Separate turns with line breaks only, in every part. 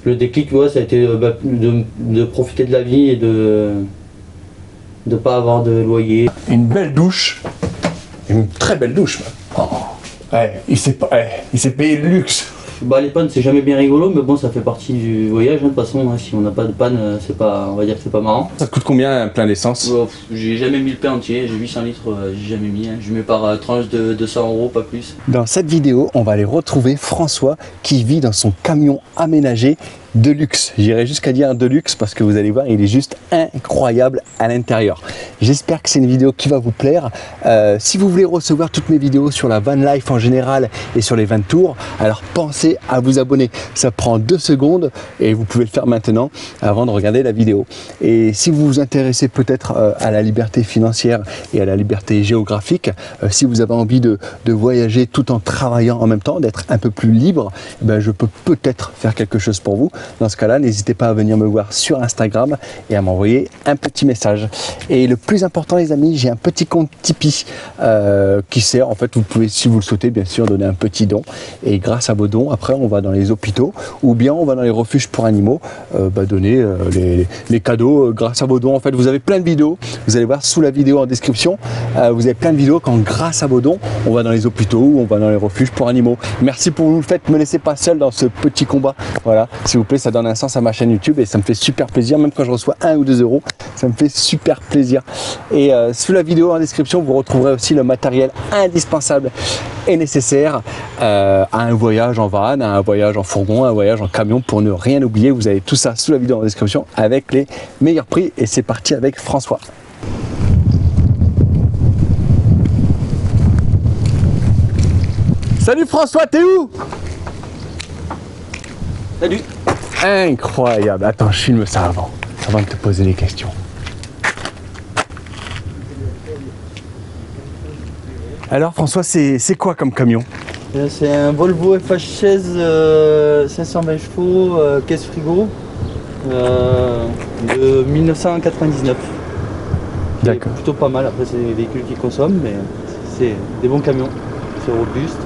Le déclic, ouais, ça a été de profiter de la vie et de ne pas avoir de loyer.
Une belle douche, une très belle douche. Oh. Ouais, il s'est payé le luxe.
Bah, les pannes, c'est jamais bien rigolo, mais bon, ça fait partie du voyage. Hein, de toute façon, hein, si on n'a pas de panne, c'est pas, on va dire que c'est pas marrant.
Ça te coûte combien un plein d'essence?
J'ai jamais mis le plein entier, j'ai 800 litres, j'ai jamais mis. Hein. Je mets par tranche de 200 €, pas plus.
Dans cette vidéo, on va aller retrouver François qui vit dans son camion aménagé de luxe. J'irai jusqu'à dire de luxe parce que vous allez voir, il est juste incroyable à l'intérieur. J'espère que c'est une vidéo qui va vous plaire. Si vous voulez recevoir toutes mes vidéos sur la van life en général et sur les van tours, alors pensez à vous abonner. Ça prend 2 secondes et vous pouvez le faire maintenant avant de regarder la vidéo. Et si vous vous intéressez peut-être à la liberté financière et à la liberté géographique, si vous avez envie de voyager tout en travaillant en même temps, d'être un peu plus libre, ben je peux peut-être faire quelque chose pour vous. Dans ce cas-là, n'hésitez pas à venir me voir sur Instagram et à m'envoyer un petit message. Et le plus important, les amis, j'ai un petit compte Tipeee qui sert, en fait, vous pouvez, si vous le souhaitez, bien sûr, donner un petit don. Et grâce à vos dons, après, on va dans les hôpitaux ou bien on va dans les refuges pour animaux, donner les cadeaux grâce à vos dons. En fait, vous avez plein de vidéos. Vous allez voir sous la vidéo en description, vous avez plein de vidéos quand, grâce à vos dons, on va dans les hôpitaux ou on va dans les refuges pour animaux. Merci pour vous le faites. Me laissez pas seul dans ce petit combat. Voilà, s'il vous plaît, ça donne un sens à ma chaîne YouTube et ça me fait super plaisir. Même quand je reçois 1 ou 2 €, ça me fait super plaisir. Et sous la vidéo en description, vous retrouverez aussi le matériel indispensable et nécessaire à un voyage en van, à un voyage en fourgon, à un voyage en camion, pour ne rien oublier. Vous avez tout ça sous la vidéo en description avec les meilleurs prix. Et c'est parti avec François. Salut François, t'es où?
Salut.
Incroyable. Attends, je filme ça avant de te poser les questions. Alors François, c'est quoi comme camion?
C'est un Volvo FH16 520 chevaux, caisse frigo de 1999.
D'accord.
Plutôt pas mal, après c'est des véhicules qui consomment, mais c'est des bons camions. C'est robuste.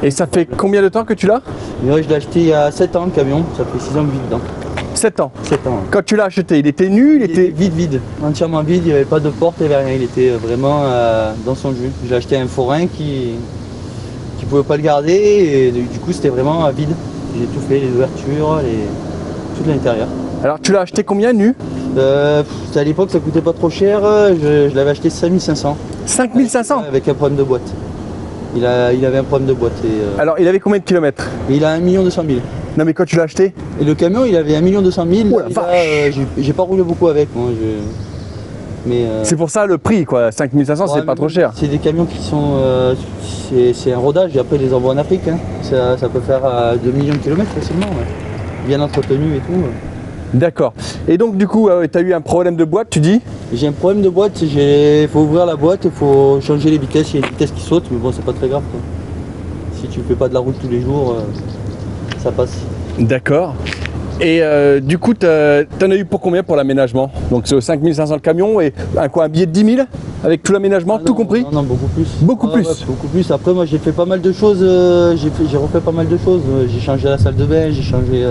Et ça fait combien de temps que tu l'as?
Ouais, je l'ai acheté il y a 7 ans le camion, ça fait 6 ans que je vis dedans.
7 ans.
7 ans. Ouais.
Quand tu l'as acheté, il était nu,
Il était vide, entièrement vide, il n'y avait pas de porte, il n'y avait rien, il était vraiment dans son jus. J'ai acheté un forain qui ne pouvait pas le garder et du coup c'était vraiment vide. J'ai tout fait, les ouvertures, tout l'intérieur.
Alors tu l'as acheté combien nu?
À l'époque ça coûtait pas trop cher, je l'avais acheté 5500.
5500
avec un problème de boîte. Il avait un problème de boîte.
Alors il avait combien de kilomètres?
Il a 1 200 000.
Non mais quand tu l'as acheté?
Et le camion il avait 1 200 000.
Oh la vache.
J'ai pas roulé beaucoup avec moi.
C'est pour ça le prix quoi, 5500 c'est pas trop cher.
C'est des camions qui sont... c'est un rodage et après ils les envoient en Afrique. Hein. Ça peut faire 2 millions de kilomètres facilement. Ouais. Bien entretenu et tout.
D'accord. Et donc du coup, tu as eu un problème de boîte, tu dis?
J'ai un problème de boîte, il faut ouvrir la boîte, il faut changer les vitesses, il y a une vitesse qui saute, mais bon c'est pas très grave. Quoi. Si tu fais pas de la route tous les jours, ça passe.
D'accord. Et du coup, t'en as eu pour combien pour l'aménagement? Donc c'est 5500 le camion et un billet de 10 000 avec tout l'aménagement, tout compris?
Non, beaucoup plus.
Beaucoup plus.
Ouais, beaucoup plus. Après moi j'ai fait pas mal de choses, j'ai refait pas mal de choses. J'ai changé la salle de bain, j'ai changé...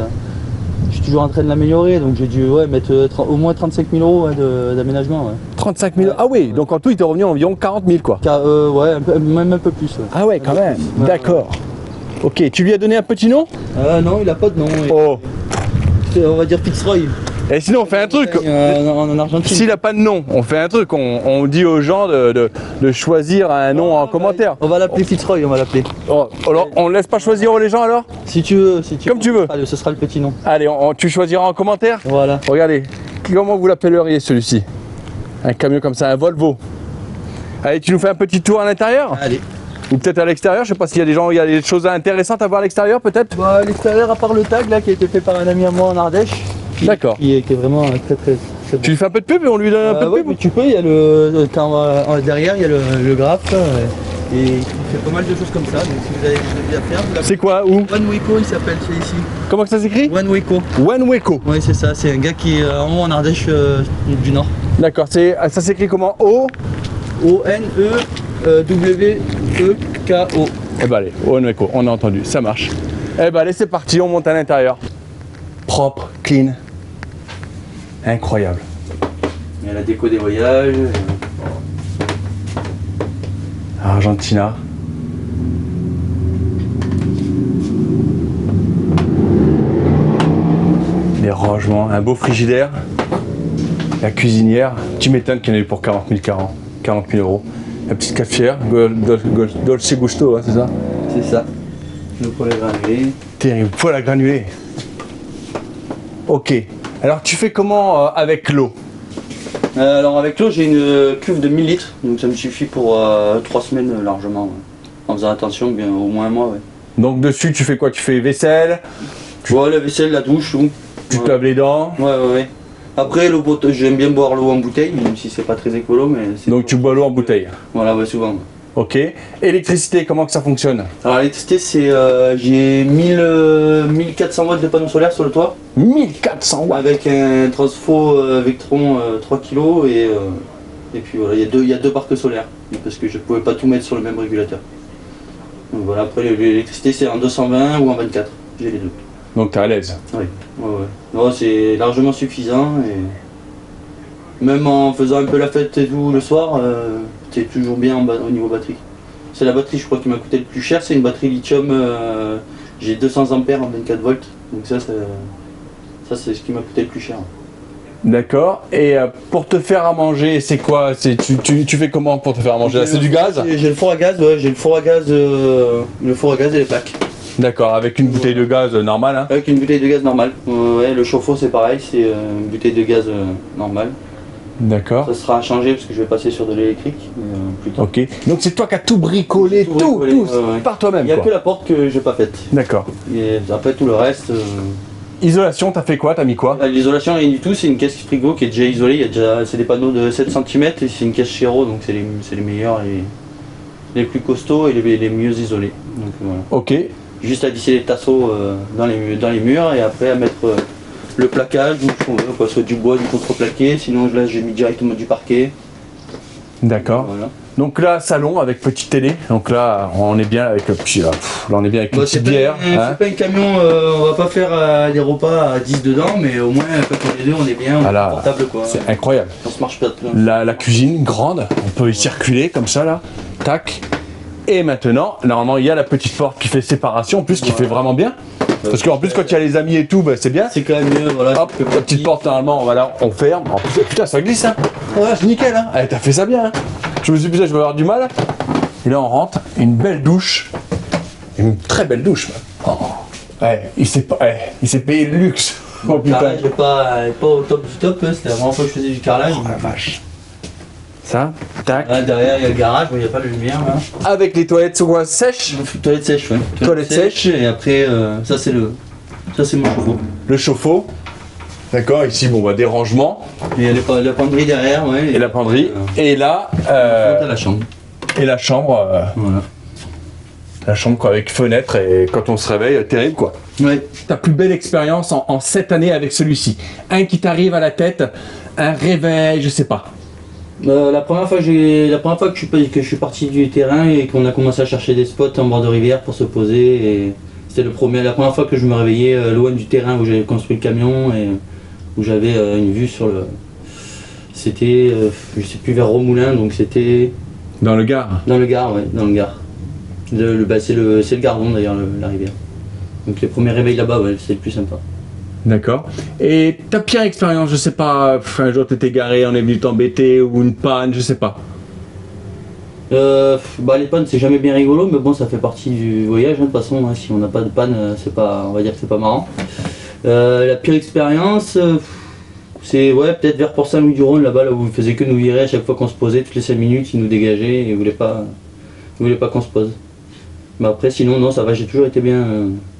Je suis toujours en train de l'améliorer, donc j'ai dû mettre au moins 35 000 € d'aménagement. Ouais.
35 000 €. Ah oui, donc en tout il t'est revenu environ 40 000 quoi.
Ouais, même un peu plus. Ouais.
Ah ouais, quand même.
Ouais,
d'accord. Ok, tu lui as donné un petit nom?
Non, il a pas de nom.
Oh.
On va dire Fitzroy.
Et sinon on fait un truc.
En Argentine.
S'il n'a pas de nom, on fait un truc. On dit aux gens de choisir un nom en commentaire.
On va l'appeler Fitzroy, on va l'appeler.
Oh, alors on ne laisse pas choisir les gens alors?
Si tu veux,
Comme tu veux.
Allez, ce sera le petit nom.
Allez, tu choisiras en commentaire.
Voilà.
Regardez, comment vous l'appelleriez celui-ci? Un camion comme ça, un Volvo. Allez, tu nous fais un petit tour à l'intérieur?
Allez.
Ou peut-être à l'extérieur, je sais pas s'il y a des gens, il y a des choses intéressantes à voir à l'extérieur peut-être?
Bah, à l'extérieur, à part le tag là qui a été fait par un ami à moi en Ardèche.
D'accord.
Qui est vraiment très bon.
Tu lui fais un peu de pub et on lui donne un peu de pub?
Oui, tu peux, il y a derrière il y a le graphe et il fait pas mal de choses comme ça, donc si vous avez des choses à faire,
c'est quoi? Où?
OneWeco il s'appelle, c'est ici.
Comment ça s'écrit?
OneWeco.
OneWeco.
Oui c'est ça, c'est un gars qui est en haut en Ardèche du Nord.
D'accord, ça s'écrit comment?
O-N-E-W-E-K-O.
Eh ben allez, OneWeco, on a entendu, ça marche. Eh ben allez, c'est parti, on monte à l'intérieur. propre, clean. Incroyable.
Il y a la déco des voyages.
Argentina. Les rangements, un beau frigidaire. La cuisinière. Tu m'étonnes qu'il y en ait eu pour 40 000 euros. La petite cafetière, Dolce Gusto, hein, c'est ça?
C'est ça. Le poêle granulé.
Terrible, poêle à granulés. Ok. Alors tu fais comment avec l'eau?
Alors avec l'eau, j'ai une cuve de 1000 litres, donc ça me suffit pour 3 semaines largement. Ouais. En faisant attention, bien au moins un mois. Ouais.
Donc dessus, tu fais quoi? Tu fais vaisselle?
Tu vois, la vaisselle, la douche, tout.
Tu te laves les dents?
Ouais. Après, j'aime bien boire l'eau en bouteille, même si c'est pas très écolo, mais c'est.
Donc tu bois l'eau en bouteille?
Voilà, ouais, souvent.
Ok. Électricité, comment que ça fonctionne?
Alors l'électricité, c'est j'ai 1400 watts de panneaux solaires sur le toit,
1400 watts.
avec un transfo Vectron 3 kg et puis voilà, il y a deux parcs solaires, parce que je pouvais pas tout mettre sur le même régulateur. Donc voilà, après l'électricité c'est en 220 ou en 24, j'ai les deux.
Donc t'es à l'aise?
Oui, ouais. Non, c'est largement suffisant et même en faisant un peu la fête et tout le soir, c'est toujours bien au niveau batterie. C'est la batterie je crois qui m'a coûté le plus cher, c'est une batterie lithium, j'ai 200 ampères en 24 volts, donc ça c'est ce qui m'a coûté le plus cher.
D'accord. Et pour te faire à manger, c'est quoi? Tu fais comment pour te faire à manger? Là, c'est du gaz?
J'ai le four à gaz, ouais, j'ai le four à gaz et les plaques.
D'accord, avec une bouteille de gaz normale, hein?
Avec une bouteille de gaz normale. Ouais, le chauffe-eau c'est pareil, c'est une bouteille de gaz normale.
D'accord.
Ça sera à changer parce que je vais passer sur de l'électrique plus tard.
Ok. Donc c'est toi qui as tout bricolé, tout
ouais.
par toi-même.
Il n'y a
quoi.
que la porte que j'ai pas faite.
D'accord.
Et après tout le reste.
Isolation, t'as fait quoi? T'as mis quoi?
L'isolation rien du tout, c'est une caisse frigo qui est déjà isolée, c'est des panneaux de 7 cm et c'est une caisse Chéreau, donc c'est les meilleurs, les plus costauds et les mieux isolés. Donc, voilà.
Ok.
Juste à visser les tasseaux dans les murs et après à mettre le plaquage, donc, soit du bois, du contreplaqué, sinon là j'ai mis directement du parquet.
D'accord.
Voilà.
Donc là, salon avec petite télé. Donc là, on est bien avec là, on est bien avec une petite bière.
C'est pas un camion, on va pas faire des repas à 10 dedans, mais au moins quand on est deux, on est bien confortable quoi.
C'est incroyable.
On se marche pas.
La cuisine grande, on peut y circuler comme ça là. Tac. Et maintenant, normalement, il y a la petite porte qui fait séparation, en plus qui fait vraiment bien. Parce qu'en plus, quand il y a les amis et tout, bah, c'est bien.
C'est quand même mieux, voilà.
Hop, la petite porte, normalement, voilà, on ferme. En plus, putain, ça glisse, hein. Ouais, c'est nickel, hein. T'as fait ça bien, hein. Je me suis dit, putain, je vais avoir du mal. Et là, on rentre, une belle douche. Une très belle douche, man. Oh. Ouais, il s'est payé le luxe. Oh
Le
putain.
carrelage n'est pas au top du top, c'était la première fois que je faisais du carrelage.
Oh la vache. Ça, tac.
Là, derrière, il y a le garage, il n'y a pas de lumière là.
Avec les toilettes sous quoi sèches.
Toilette sèche, ouais.
Toilette sèche.
Et après, ça c'est mon chauffe-eau.
Le chauffe-eau. D'accord, ici, bon, bah, des rangements.
Et il y a la penderie derrière, ouais.
Et la penderie. Et là,
t'as la chambre.
et la chambre.
Voilà.
La chambre quoi, avec fenêtre et quand on se réveille, terrible quoi.
Ouais.
Ta plus belle expérience en 7 années avec celui-ci. Un qui t'arrive à la tête, un réveil, je sais pas.
La première fois que je suis parti du terrain et qu'on a commencé à chercher des spots en bord de rivière pour se poser, et c'était la première fois que je me réveillais loin du terrain où j'avais construit le camion et où j'avais une vue sur le. C'était, je sais plus, vers Romoulin, donc c'était.
Dans le Gard.
Dans le Gard, ouais, dans le Gard. C'est le Gardon d'ailleurs, la rivière. Donc les premiers réveils là-bas, ouais, c'est le plus sympa.
D'accord. Et ta pire expérience, je sais pas, un jour t'étais garé, on est venu t'embêter ou une panne, je sais pas.
Les pannes c'est jamais bien rigolo, mais bon ça fait partie du voyage, hein, de toute façon, hein, si on n'a pas de panne, c'est pas, on va dire que c'est pas marrant. La pire expérience, c'est ouais, peut-être vers Port Saint-Louis-du-Rhône, là-bas, là où ils faisaient que nous virer à chaque fois qu'on se posait, toutes les 5 minutes, ils nous dégageaient et ils voulaient pas qu'on se pose. Mais après sinon non ça va, j'ai toujours été bien,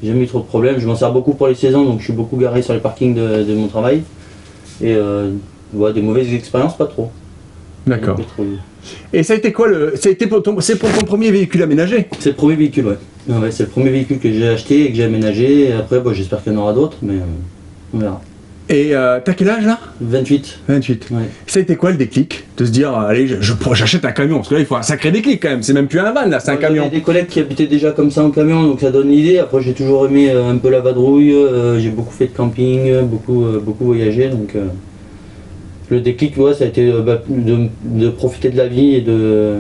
j'ai jamais eu trop de problèmes, je m'en sers beaucoup pour les saisons donc je suis beaucoup garé sur les parkings de mon travail. Et ouais, des mauvaises expériences pas trop.
D'accord. Et ça a été quoi c'est pour ton premier véhicule aménagé?
C'est le premier véhicule, ouais. Ouais, c'est le premier véhicule que j'ai acheté et que j'ai aménagé, et après bon, j'espère qu'il y en aura d'autres, mais on verra.
Et t'as quel âge là?
28.
28.
Ouais.
Ça a été quoi le déclic? De se dire, allez, j'achète un camion. Parce que là, il faut un sacré déclic quand même. C'est même plus un van là, c'est un camion.
J'avais des collègues qui habitaient déjà comme ça en camion, donc ça donne l'idée. Après, j'ai toujours aimé un peu la vadrouille. J'ai beaucoup fait de camping, beaucoup voyagé. Donc le déclic, ouais, ça a été de profiter de la vie et de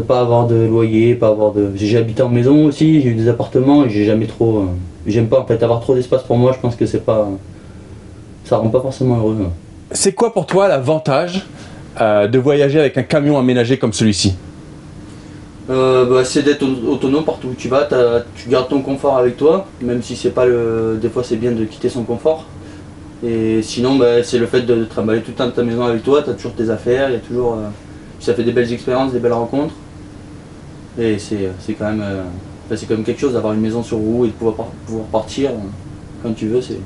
pas avoir de loyer, pas avoir de. J'ai habité en maison aussi, j'ai eu des appartements et j'ai jamais trop. J'aime pas en fait avoir trop d'espace pour moi. Je pense que c'est pas. Ça rend pas forcément heureux.
C'est quoi pour toi l'avantage de voyager avec un camion aménagé comme celui-ci?
C'est d'être autonome partout où tu vas. Tu gardes ton confort avec toi, même si c'est pas le. Des fois, c'est bien de quitter son confort. Et sinon, c'est le fait de trimballer tout le temps de ta maison avec toi. Tu as toujours tes affaires, il y a toujours. Ça fait des belles expériences, des belles rencontres. Et c'est quand même. C'est quand même quelque chose d'avoir une maison sur roue et de pouvoir partir quand tu veux, c'est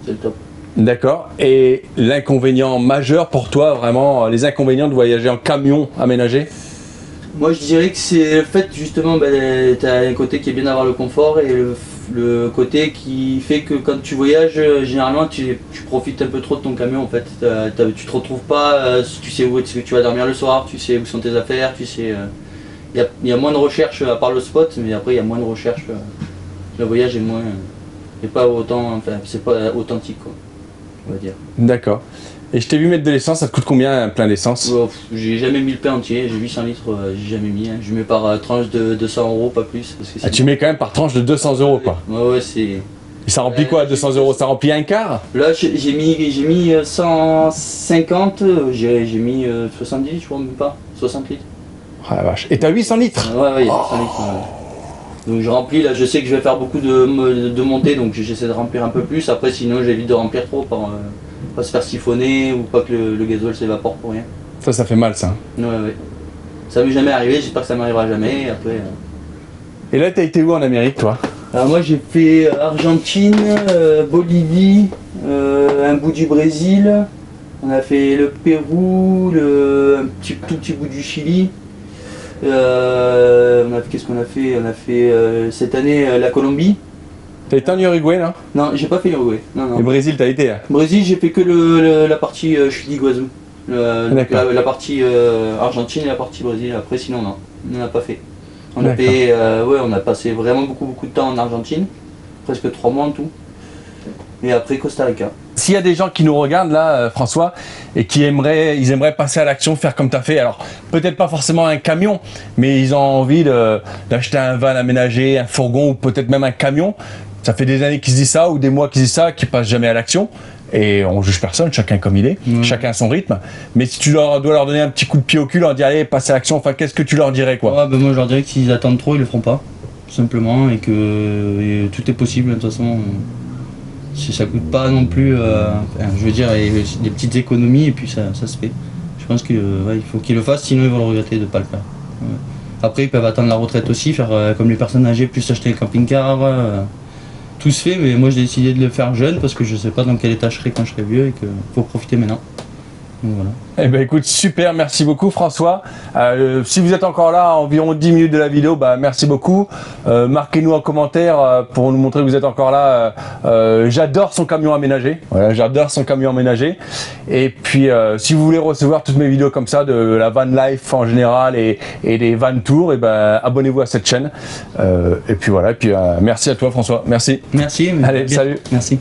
le top.
D'accord. Et l'inconvénient majeur pour toi, vraiment, les inconvénients de voyager en camion aménagé?
Moi je dirais que c'est le fait justement, tu as un côté qui est bien d'avoir le confort et le côté qui fait que quand tu voyages, généralement tu profites un peu trop de ton camion en fait. Tu te retrouves pas, tu sais où est-ce que tu vas dormir le soir, tu sais où sont tes affaires, tu sais. Il y a moins de recherche à part le spot, mais après il y a moins de recherche. Le voyage est moins. Et pas autant. Enfin, c'est pas authentique quoi, on va dire.
D'accord. Et je t'ai vu mettre de l'essence, ça te coûte combien un plein d'essence?
J'ai jamais mis le plein entier, j'ai 800 litres, j'ai jamais mis. Je mets par tranche de 200 € pas plus. Parce que
tu mets quand même par tranche de 200 € quoi?
Ouais, c'est.
Et ça remplit quoi 200 €? Ça remplit un quart?
Là j'ai mis 150, j'ai mis 70, je crois même pas, 60 litres.
Ah la vache. Et t'as 800 litres?
Ouais, il y a 800 litres. Donc je remplis, là je sais que je vais faire beaucoup de montées, donc j'essaie de remplir un peu plus. Après sinon j'évite de remplir trop pour pas se faire siphonner ou pas que le gasoil s'évapore pour rien.
Ça fait mal ça.
Ouais. Ça m'est jamais arrivé, j'espère que ça m'arrivera jamais. Après,
Et là t'as été où en Amérique toi?
Alors moi j'ai fait Argentine, Bolivie, un bout du Brésil, on a fait le Pérou, tout petit bout du Chili. Qu'est-ce qu'on a fait? On a fait cette année la Colombie.
T'as été en Uruguay là?
Non, j'ai pas fait l'Uruguay. Non.
Et Brésil t'as été?
Brésil j'ai fait que la partie Chili Guazú. La partie Argentine et la partie Brésil. Après sinon non, on n'a pas fait. On a passé vraiment beaucoup de temps en Argentine, presque 3 mois en tout. Et après Costa Rica.
S'il y a des gens qui nous regardent là, François, et qui aimeraient passer à l'action, faire comme tu as fait, alors peut-être pas forcément un camion, mais ils ont envie d'acheter un van aménagé, un fourgon ou peut-être même un camion. Ça fait des années qu'ils se disent ça ou des mois qu'ils disent ça, qu'ils passent jamais à l'action. Et on juge personne, chacun comme il est, chacun à son rythme. Mais si tu dois leur donner un petit coup de pied au cul, leur dire allez, passe à l'action, enfin qu'est-ce que tu leur dirais quoi?
Moi je leur dirais que s'ils attendent trop, ils le feront pas, tout simplement, et que tout est possible de toute façon. Si ça coûte pas non plus, je veux dire, des petites économies et puis ça se fait. Je pense qu'il faut qu'ils le fassent, sinon ils vont le regretter de ne pas le faire. Ouais. Après ils peuvent attendre la retraite aussi, faire comme les personnes âgées, plus acheter le camping-car. Tout se fait, mais moi j'ai décidé de le faire jeune parce que je sais pas dans quel état je serai quand je serai vieux et qu'il faut profiter maintenant. Donc, voilà.
Eh ben écoute, super, merci beaucoup François. Si vous êtes encore là à environ 10 minutes de la vidéo, merci beaucoup. Marquez-nous en commentaire pour nous montrer que vous êtes encore là. J'adore son camion aménagé. Voilà, j'adore son camion aménagé. Et puis si vous voulez recevoir toutes mes vidéos comme ça, de la van life en général et des van tours, abonnez-vous à cette chaîne. Et puis voilà, merci à toi François. Merci.
Merci.
Allez, salut.
Merci.